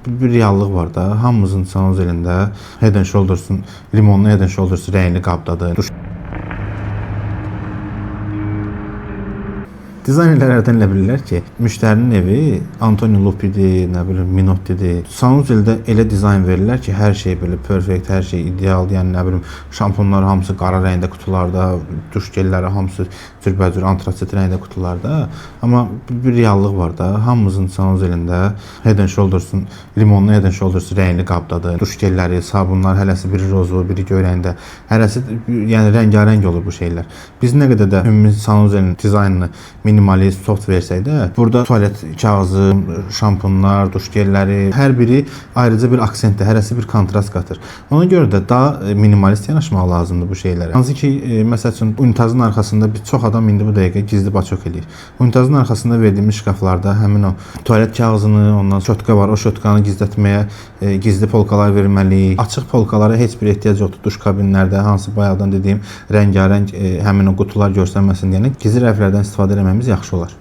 bir reallıq var da. Hamımızın sanuzelində Head and Shoulders'ın limonlu Head and Shoulders rəngli qabdadır. Dizaynerlərdən elə bilirlər ki, müştərinin evi Antonio Lupi'dir, nə bilim Minotti'dir. Sanuzeldə elə dizayn verirlər ki, hər şey belə perfect, hər şey ideal. Yəni nə bilim şampunlar hamısı qara rəngdə qutularda, duş gelləri hamısı cürbəcür antrasit rəngdə qutularda. Amma bir reallıq var da. Hamımızın sanuzelində Head and Shoulders'ın limonlu Head and Shoulders rəngli qabdadır. Duş gelləri, sabunlar hələsi biri rozu, biri göy rəngdə. Hələsi yəni rəngarəng olur bu şeylər. Biz nə qədər də ümumi sanuzelin dizaynını minimalist, soft versək də, burada tualet kağızı, şampunlar, duş gelləri, hər biri ayrıca bir aksentdir, hərəsi bir kontrast qatır. Ona görə də daha minimalist yanaşmaq lazımdır bu şeylərə. Hansı ki, məsəl üçün unitazın arxasında bir çox adam indi bu dəqiqə gizli baçok eləyir. Unitazın arxasında verdiyimiz şkaflarda həmin o tualet kağızını, ondan şotka var, o şotkanı gizlətməyə gizli polkalar verməliyik. Açıq polkalara heç bir ehtiyac yoxdur duş kabinlərdə, hansı bayaqdan dediyim rəngarəng həmin o qutular görsənməsin deyən gizli rəflərdən istifadə etməmiz yaxşı olar.